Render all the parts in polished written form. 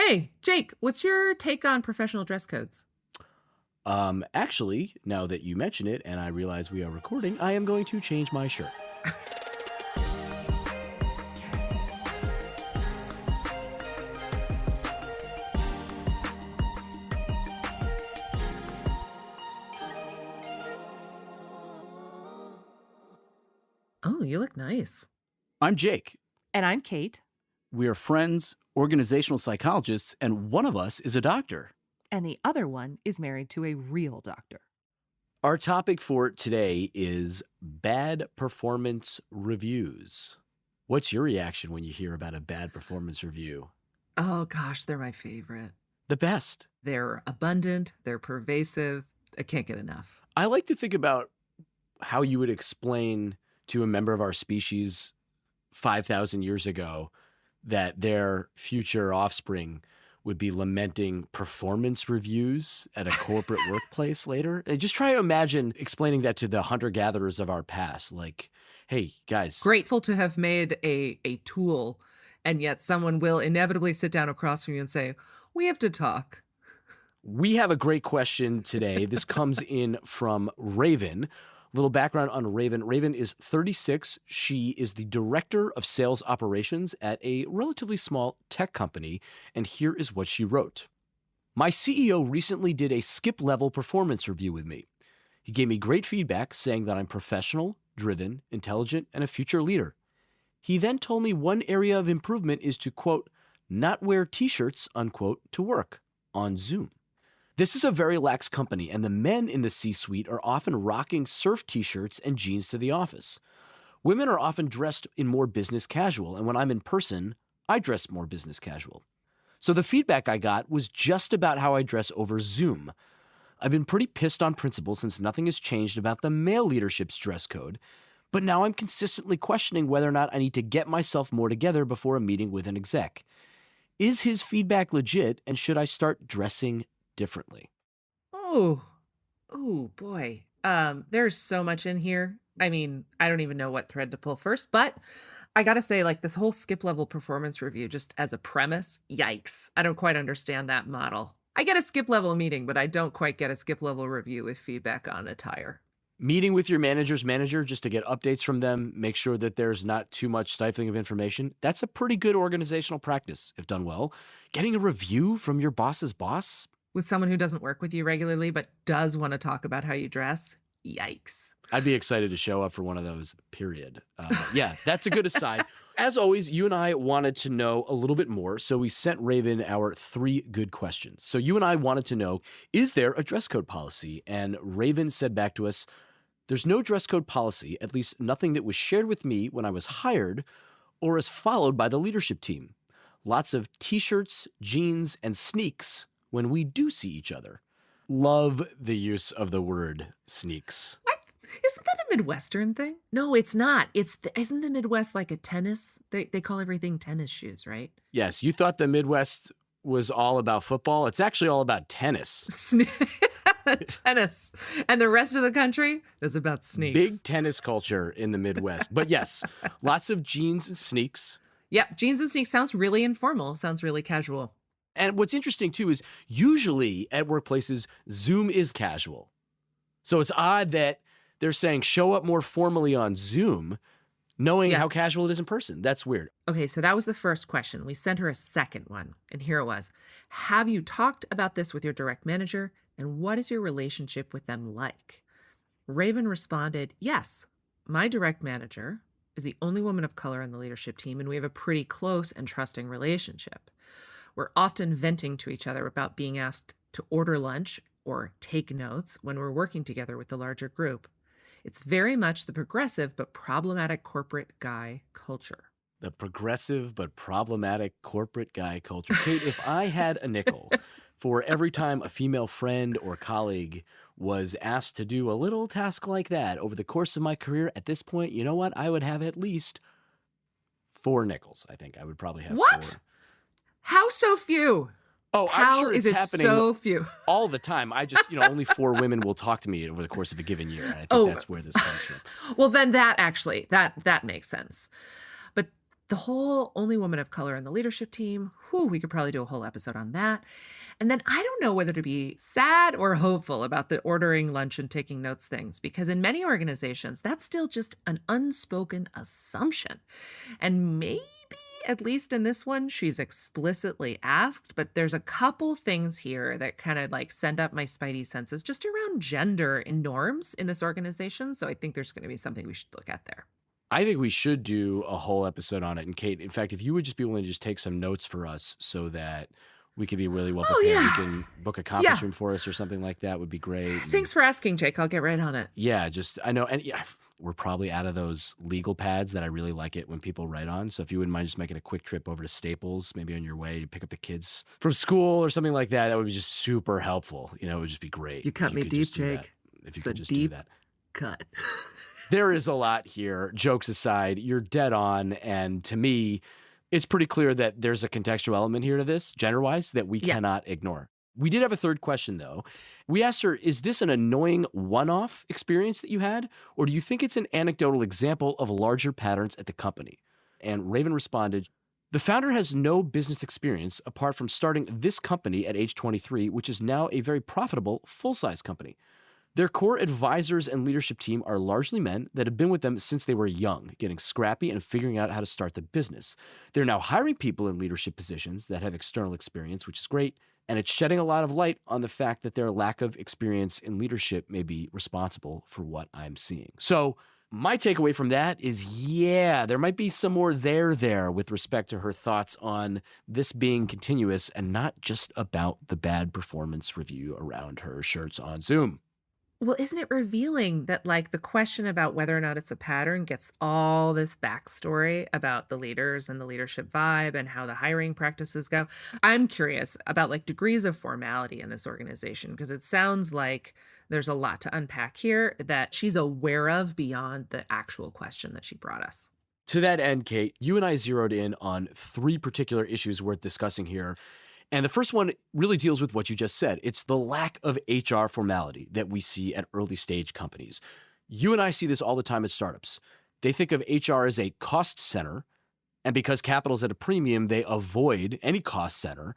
Hey, Jake, what's your take on professional dress codes? Actually, now that you mention it and I realize we are recording, I am going to change my shirt. Oh, you look nice. I'm Jake. And I'm Kate. We are friends, organizational psychologists, and one of us is a doctor. And the other one is married to a real doctor. Our topic for today is bad performance reviews. What's your reaction when you hear about a bad performance review? Oh gosh, they're my favorite. The best. They're abundant, they're pervasive. I can't get enough. I like to think about how you would explain to a member of our species 5,000 years ago that their future offspring would be lamenting performance reviews at a corporate workplace later. Just try to imagine explaining that to the hunter-gatherers of our past. Like, hey, guys. Grateful to have made a tool, and yet someone will inevitably sit down across from you and say, we have to talk. We have a great question today. This comes in from Raven. Little background on Raven. Raven is 36. She is the director of sales operations at a relatively small tech company. And here is what she wrote. My CEO recently did a skip-level performance review with me. He gave me great feedback saying that I'm professional, driven, intelligent, and a future leader. He then told me one area of improvement is to, quote, not wear t-shirts, unquote, to work on Zoom. This is a very lax company, and the men in the C-suite are often rocking surf t-shirts and jeans to the office. Women are often dressed in more business casual, and when I'm in person, I dress more business casual. So the feedback I got was just about how I dress over Zoom. I've been pretty pissed on principal since nothing has changed about the male leadership's dress code, but now I'm consistently questioning whether or not I need to get myself more together before a meeting with an exec. Is his feedback legit, and should I start dressing differently? Oh boy. There's so much in here. I mean, I don't even know what thread to pull first, but I gotta say, like, this whole skip level performance review, just as a premise, yikes. I don't quite understand that model. I get a skip level meeting, but I don't quite get a skip level review with feedback on attire. Meeting with your manager's manager just to get updates from them, make sure that there's not too much stifling of information. That's a pretty good organizational practice, if done well. Getting a review from your boss's boss? With someone who doesn't work with you regularly, but does want to talk about how you dress, yikes. I'd be excited to show up for one of those, period. Yeah, that's a good aside. As always, you and I wanted to know a little bit more, so we sent Raven our 3 good questions. So you and I wanted to know, is there a dress code policy? And Raven said back to us, there's no dress code policy, at least nothing that was shared with me when I was hired or is followed by the leadership team. Lots of t-shirts, jeans, and sneaks when we do see each other. Love the use of the word sneaks. What? Isn't that a Midwestern thing? No, it's not. Isn't the Midwest like a tennis? They call everything tennis shoes, right? Yes, you thought the Midwest was all about football. It's actually all about tennis. Tennis. And the rest of the country is about sneaks. Big tennis culture in the Midwest. But yes, lots of jeans and sneaks. Yep, jeans and sneaks sounds really informal. Sounds really casual. And what's interesting, too, is usually at workplaces, Zoom is casual. So it's odd that they're saying show up more formally on Zoom, knowing how casual it is in person. That's weird. Okay, so that was the first question. We sent her a second one, and here it was. Have you talked about this with your direct manager, and what is your relationship with them like? Raven responded, yes, my direct manager is the only woman of color on the leadership team, and we have a pretty close and trusting relationship. We're often venting to each other about being asked to order lunch or take notes when we're working together with the larger group. It's very much the progressive but problematic corporate guy culture. The progressive but problematic corporate guy culture. Kate, if I had a nickel for every time a female friend or colleague was asked to do a little task like that over the course of my career, at this point, you know what? I would have at least 4 nickels. I think I would probably have What? 4. How so few? Oh, How I'm sure is it's it happening so few? all the time. I just, only 4 women will talk to me over the course of a given year. And I think that's where this comes from. Well, then that actually, that makes sense. But The whole only woman of color in the leadership team, whew, we could probably do a whole episode on that. And then I don't know whether to be sad or hopeful about the ordering lunch and taking notes things, because in many organizations, that's still just an unspoken assumption. And maybe, at least in this one, she's explicitly asked, but there's a couple things here that kind of like send up my spidey senses just around gender and norms in this organization. So I think there's going to be something we should look at there. I think we should do a whole episode on it. And Kate, in fact, if you would just be willing to just take some notes for us so that we could be really well Oh, prepared. We yeah. can book a conference Yeah. room for us or something like that would be great. And Thanks for asking, Jake. I'll get right on it. yeah, just I know, and yeah, we're probably out of those legal pads that I really like it when people write on. So if you wouldn't mind just making a quick trip over to Staples, maybe on your way to pick up the kids from school or something like that, that would be just super helpful. It would just be great. You if cut me could deep, just do that. Jake. If you It's a could just do deep that. cut. There is a lot here. Jokes aside, you're dead on. And to me, it's pretty clear that there's a contextual element here to this, gender-wise, that we Yeah. cannot ignore. We did have a third question, though. We asked her, is this an annoying one-off experience that you had, or do you think it's an anecdotal example of larger patterns at the company? And Raven responded, the founder has no business experience apart from starting this company at age 23, which is now a very profitable full-size company. Their core advisors and leadership team are largely men that have been with them since they were young, getting scrappy and figuring out how to start the business. They're now hiring people in leadership positions that have external experience, which is great, and it's shedding a lot of light on the fact that their lack of experience in leadership may be responsible for what I'm seeing. So my takeaway from that is, yeah, there might be some more there with respect to her thoughts on this being continuous and not just about the bad performance review around her shirts on Zoom. Well, isn't it revealing that, like, the question about whether or not it's a pattern gets all this backstory about the leaders and the leadership vibe and how the hiring practices go? I'm curious about, like, degrees of formality in this organization, because it sounds like there's a lot to unpack here that she's aware of beyond the actual question that she brought us. To that end, Kate, you and I zeroed in on 3 particular issues worth discussing here. And the first one really deals with what you just said. It's the lack of HR formality that we see at early stage companies. You and I see this all the time at startups. They think of HR as a cost center, and because capital's at a premium, they avoid any cost center.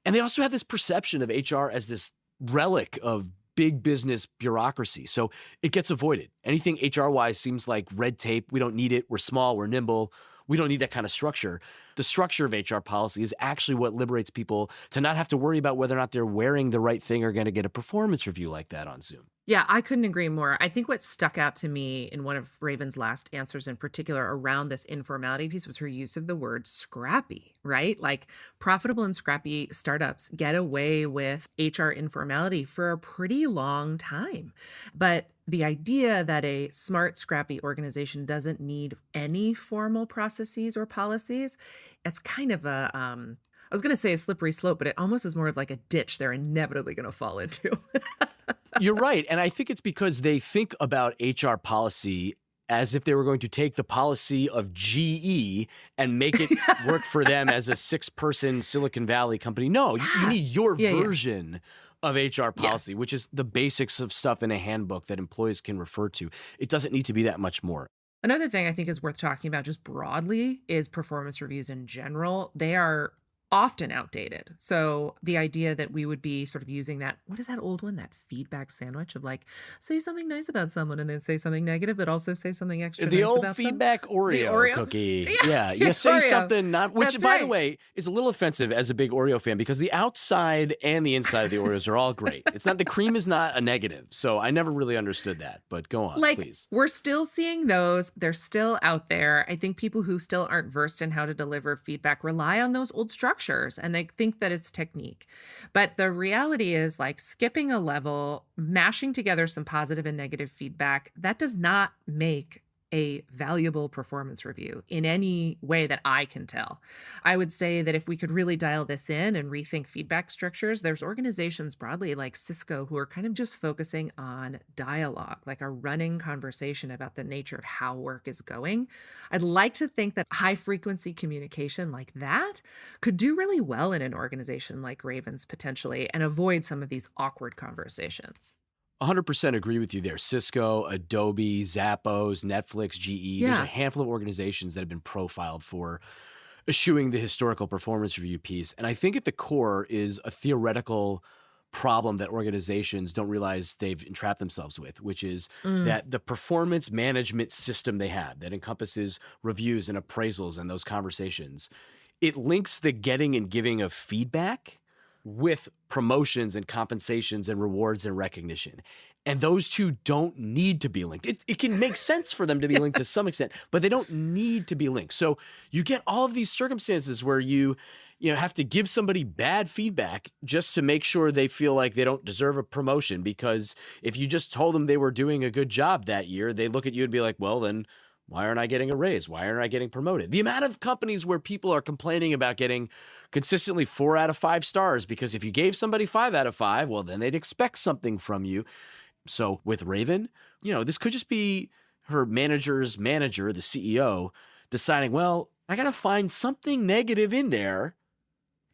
And they also have this perception of HR as this relic of big business bureaucracy. So it gets avoided. Anything HR-wise seems like red tape. We don't need it. We're small. We're nimble. We don't need that kind of structure. The structure of HR policy is actually what liberates people to not have to worry about whether or not they're wearing the right thing or going to get a performance review like that on Zoom. Yeah, I couldn't agree more. I think what stuck out to me in one of Raven's last answers in particular around this informality piece was her use of the word scrappy, right? Like, profitable and scrappy startups get away with HR informality for a pretty long time. But the idea that a smart, scrappy organization doesn't need any formal processes or policies, it's kind of a, I was going to say a slippery slope, but it almost is more of like a ditch they're inevitably going to fall into. You're right. And I think it's because they think about HR policy as if they were going to take the policy of GE and make it work for them as a 6-person Silicon Valley company. No, you need your version of HR policy, which is the basics of stuff in a handbook that employees can refer to. It doesn't need to be that much more. Another thing I think is worth talking about just broadly is performance reviews in general. They are often outdated. So the idea that we would be sort of using that, what is that old one, that feedback sandwich of like, say something nice about someone and then say something negative, but also say something extra The nice old about feedback them. Oreo cookie. Yeah, You say Oreo. something not, which That's by the right. way, is a little offensive as a big Oreo fan because the outside and the inside of the Oreos are all great. It's not, the cream is not a negative. So I never really understood that, but go on, Like, please. we're still seeing those. They're still out there. I think people who still aren't versed in how to deliver feedback rely on those old structures and they think that it's technique. But the reality is, like, skipping a level, mashing together some positive and negative feedback, that does not make a valuable performance review in any way that I can tell. I would say that if we could really dial this in and rethink feedback structures, there's organizations broadly like Cisco who are kind of just focusing on dialogue, like a running conversation about the nature of how work is going. I'd like to think that high frequency communication like that could do really well in an organization like Ravens potentially and avoid some of these awkward conversations. 100% agree with you there. Cisco, Adobe, Zappos, Netflix, GE. There's a Yeah. handful of organizations that have been profiled for eschewing the historical performance review piece. And I think at the core is a theoretical problem that organizations don't realize they've entrapped themselves with, which is Mm. that the performance management system they have that encompasses reviews and appraisals and those conversations, it links the getting and giving of feedback with promotions and compensations and rewards and recognition. And those two don't need to be linked. It can make sense for them to be linked to some extent, but they don't need to be linked. So you get all of these circumstances where you have to give somebody bad feedback just to make sure they feel like they don't deserve a promotion, because if you just told them they were doing a good job that year, they look at you and be like, well, then why aren't I getting a raise? Why aren't I getting promoted? The amount of companies where people are complaining about getting consistently 4 out of 5 stars, because if you gave somebody 5 out of 5, well, then they'd expect something from you. So with Raven, this could just be her manager's manager, the CEO, deciding, well, I got to find something negative in there,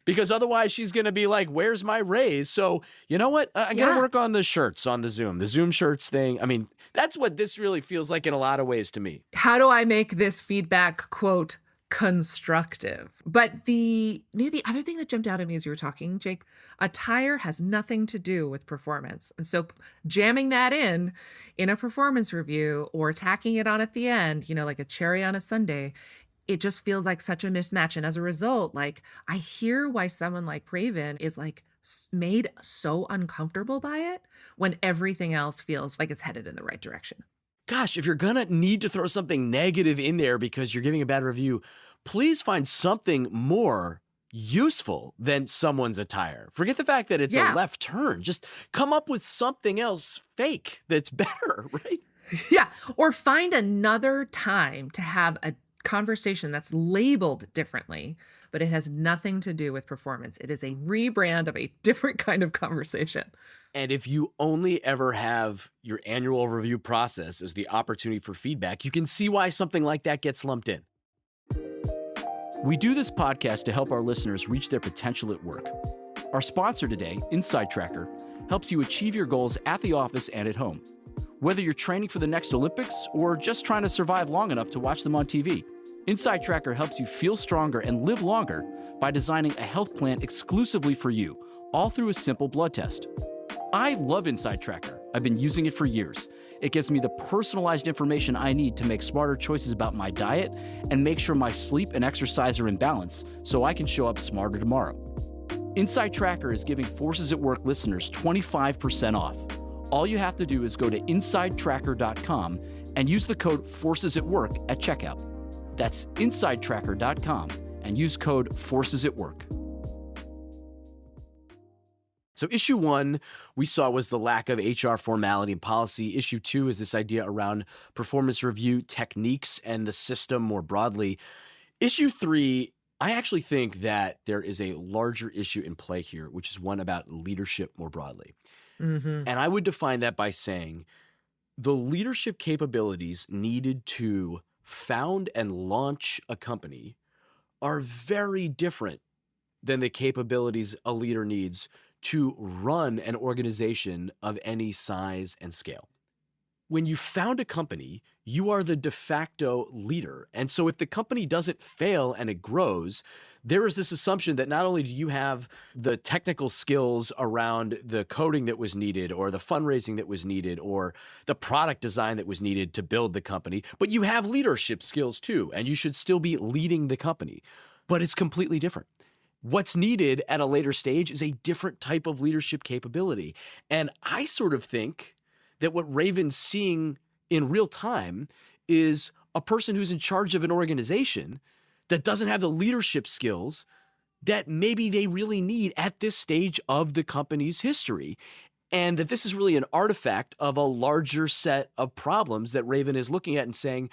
because otherwise she's going to be like, where's my raise? So you know what? I'm going to Yeah. work on the shirts on the Zoom shirts thing. I mean, that's what this really feels like in a lot of ways to me. How do I make this feedback, quote, constructive? But the other thing that jumped out at me as you were talking, Jake, attire has nothing to do with performance. And so jamming that in a performance review or tacking it on at the end, like a cherry on a sundae, it just feels like such a mismatch. And as a result, like, I hear why someone like Raven is like made so uncomfortable by it when everything else feels like it's headed in the right direction. Gosh, if you're going to need to throw something negative in there because you're giving a bad review, please find something more useful than someone's attire. Forget the fact that it's a Yeah. left turn. Just come up with something else fake that's better, right? Yeah. Or find another time to have a conversation that's labeled differently, but it has nothing to do with performance. It is a rebrand of a different kind of conversation. And if you only ever have your annual review process as the opportunity for feedback, you can see why something like that gets lumped in. We do this podcast to help our listeners reach their potential at work. Our sponsor today, Inside Tracker, helps you achieve your goals at the office and at home. Whether you're training for the next Olympics or just trying to survive long enough to watch them on TV, Inside Tracker helps you feel stronger and live longer by designing a health plan exclusively for you, all through a simple blood test. I love Inside Tracker. I've been using it for years. It gives me the personalized information I need to make smarter choices about my diet and make sure my sleep and exercise are in balance so I can show up smarter tomorrow. Inside Tracker is giving Forces at Work listeners 25% off. All you have to do is go to insidetracker.com and use the code FORCESATWORK at checkout. That's insidetracker.com and use code FORCESATWORK. So issue 1 we saw was the lack of HR formality and policy. Issue 2 is this idea around performance review techniques and the system more broadly. Issue 3, I actually think that there is a larger issue in play here, which is one about leadership more broadly. Mm-hmm. And I would define that by saying the leadership capabilities needed to found and launch a company are very different than the capabilities a leader needs to run an organization of any size and scale. When you found a company, you are the de facto leader. And so if the company doesn't fail and it grows, there is this assumption that not only do you have the technical skills around the coding that was needed or the fundraising that was needed or the product design that was needed to build the company, but you have leadership skills too, and you should still be leading the company. But it's completely different. What's needed at a later stage is a different type of leadership capability. And I sort of think that what Raven's seeing in real time is a person who's in charge of an organization that doesn't have the leadership skills that maybe they really need at this stage of the company's history. And that this is really an artifact of a larger set of problems that Raven is looking at and saying,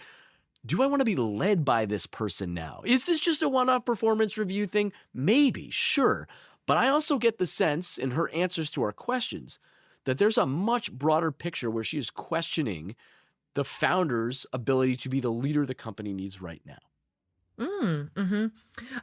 do I want to be led by this person now? Is this just a one-off performance review thing? Maybe, sure. But I also get the sense in her answers to our questions that there's a much broader picture where she is questioning the founder's ability to be the leader the company needs right now. Mm-hmm.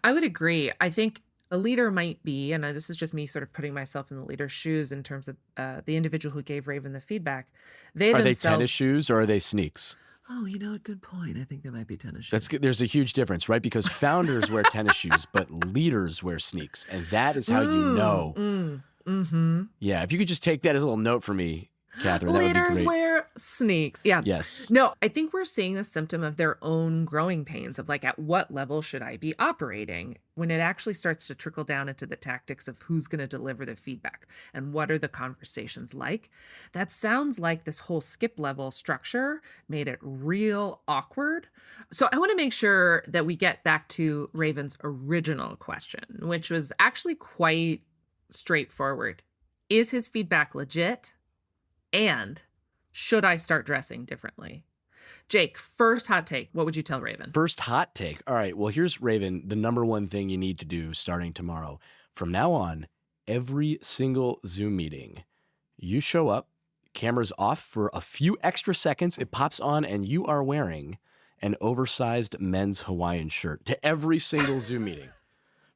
I would agree. I think A leader might be, and this is just me sort of putting myself in the leader's shoes in terms of the individual who gave Raven the feedback. They Are they tennis themselves, shoes or are they sneaks? Oh, you know what? Good point. I think there might be tennis shoes. There's a huge difference, right? Because founders wear tennis shoes, but leaders wear sneaks. And that is how you know. Yeah, if you could just take that as a little note for me, Catherine, that would be leaders great. wear sneaks. Yeah. Yes. No, I think we're seeing a symptom of their own growing pains of like, at what level should I be operating when it actually starts to trickle down into the tactics of who's going to deliver the feedback and what are the conversations like. That sounds like this whole skip level structure made it real awkward. So I want to make sure that we get back to Raven's original question, which was actually quite straightforward. Is his feedback legit? And should I start dressing differently? Jake, first hot take. What would you tell Raven? First hot take. All right. Well, here's Raven, the number one thing you need to do starting tomorrow. From now on, every single Zoom meeting, you show up, camera's off for a few extra seconds, it pops on, and you are wearing an oversized men's Hawaiian shirt to every single Zoom meeting.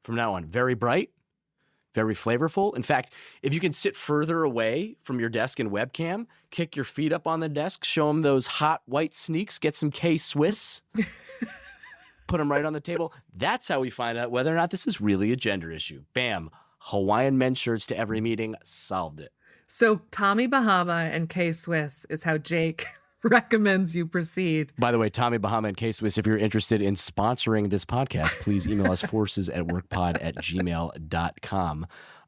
From now on, very bright, very flavorful. In fact, if you can sit further away from your desk and webcam, kick your feet up on the desk, show them those hot white sneaks, get some K-Swiss, put them right on the table. That's how we find out whether or not this is really a gender issue. Bam. Hawaiian men's shirts to every meeting. Solved it. So Tommy Bahama and K-Swiss is how Jake recommends you proceed. By the way, Tommy Bahama and K-Swiss, if you're interested in sponsoring this podcast, please email us forcesatworkpod@gmail.com.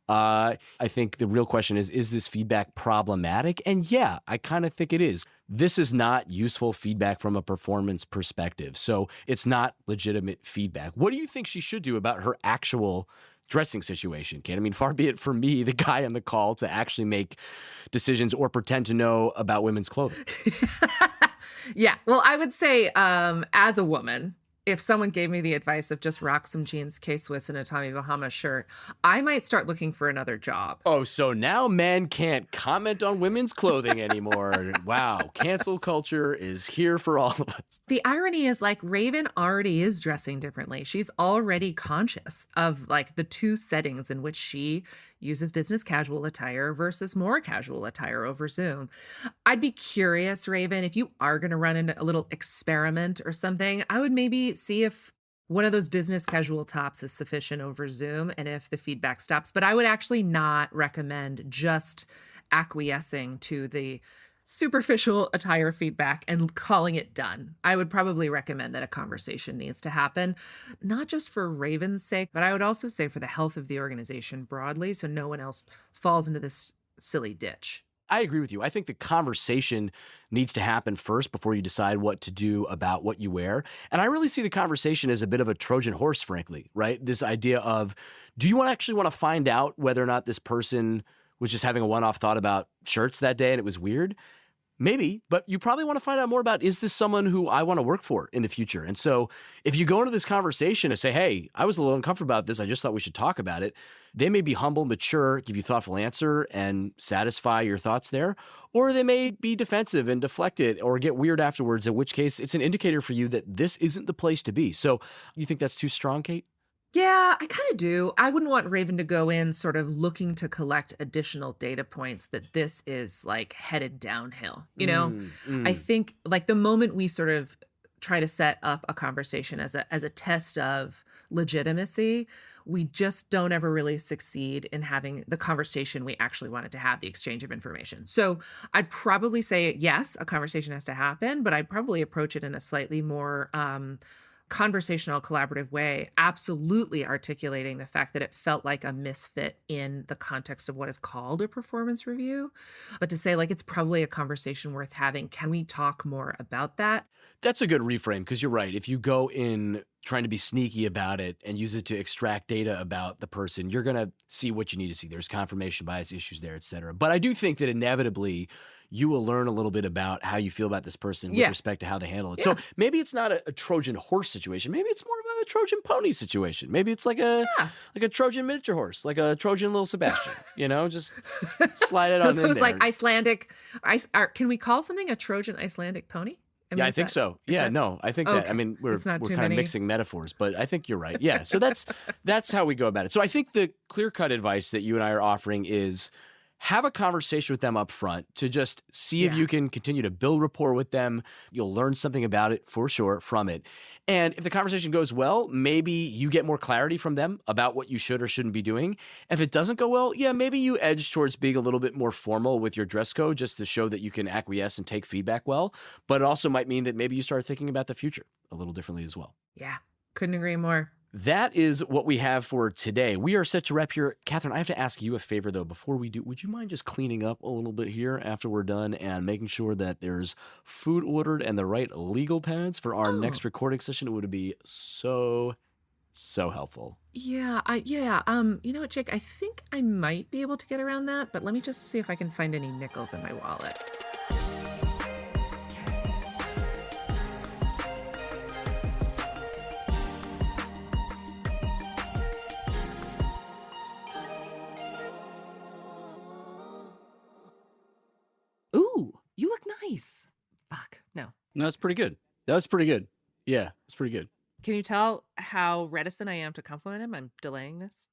I think the real question is this feedback problematic? And yeah, I kind of think it is. This is not useful feedback from a performance perspective. So it's not legitimate feedback. What do you think she should do about her actual dressing situation, Kate? I mean, far be it from me, the guy on the call, to actually make decisions or pretend to know about women's clothing. Yeah. Well, I would say as a woman, if someone gave me the advice of just rock some jeans, K-Swiss, and a Tommy Bahama shirt, I might start looking for another job. Oh, so now men can't comment on women's clothing anymore. Wow. Cancel culture is here for all of us. The irony is like Raven already is dressing differently. She's already conscious of like the two settings in which she uses business casual attire versus more casual attire over Zoom. I'd be curious, Raven, if you are going to run into a little experiment or something, I would maybe see if one of those business casual tops is sufficient over Zoom and if the feedback stops. But I would actually not recommend just acquiescing to the superficial attire feedback and calling it done. I would probably recommend that a conversation needs to happen, not just for Raven's sake, but I would also say for the health of the organization broadly, so no one else falls into this silly ditch. I agree with you. I think the conversation needs to happen first before you decide what to do about what you wear. And I really see the conversation as a bit of a Trojan horse, frankly, right? This idea of, do you actually want to find out whether or not this person was just having a one-off thought about shirts that day and it was weird? Maybe, but you probably want to find out more about, is this someone who I want to work for in the future? And so if you go into this conversation and say, hey, I was a little uncomfortable about this, I just thought we should talk about it, they may be humble, mature, give you a thoughtful answer and satisfy your thoughts there, or they may be defensive and deflect it or get weird afterwards, in which case it's an indicator for you that this isn't the place to be. So you think that's too strong, Kate? Yeah, I kind of do. I wouldn't want Raven to go in sort of looking to collect additional data points that this is like headed downhill. You know, I think like the moment we sort of try to set up a conversation as a test of legitimacy, we just don't ever really succeed in having the conversation we actually wanted to have, the exchange of information. So I'd probably say, yes, a conversation has to happen, but I'd probably approach it in a slightly more conversational, collaborative way, absolutely articulating the fact that it felt like a misfit in the context of what is called a performance review. But to say, like, it's probably a conversation worth having. Can we talk more about that? That's a good reframe, because you're right. If you go in trying to be sneaky about it and use it to extract data about the person, you're going to see what you need to see. There's confirmation bias issues there, et cetera. But I do think that inevitably you will learn a little bit about how you feel about this person with respect to how they handle it. Yeah. So maybe it's not a Trojan horse situation. Maybe it's more of a Trojan pony situation. Maybe it's like a Trojan miniature horse, like a Trojan little Sebastian, just slide it on in there. It was like Icelandic. Can we call something a Trojan Icelandic pony? Yeah, I is think that so. is Yeah, that no, I think that. I okay. mean, we're It's not we're too kind of many. mixing metaphors, but I think you're right. Yeah, so that's how we go about it. So I think the clear-cut advice that you and I are offering is have a conversation with them up front to just see if Yeah. you can continue to build rapport with them. You'll learn something about it for sure from it. And if the conversation goes well, maybe you get more clarity from them about what you should or shouldn't be doing. If it doesn't go well, yeah, maybe you edge towards being a little bit more formal with your dress code just to show that you can acquiesce and take feedback well. But it also might mean that maybe you start thinking about the future a little differently as well. Yeah. Couldn't agree more. That is what we have for today. We are set to wrap here. Catherine, I have to ask you a favor, though, before we do. Would you mind just cleaning up a little bit here after we're done and making sure that there's food ordered and the right legal pads for our Oh, next recording session? It would be so, so helpful. yeah. You know what, Jake? I think I might be able to get around that, but let me just see if I can find any nickels in my wallet. Ooh, you look nice. Fuck, no. No, that's pretty good. That was pretty good. Yeah, it's pretty good. Can you tell how reticent I am to compliment him? I'm delaying this.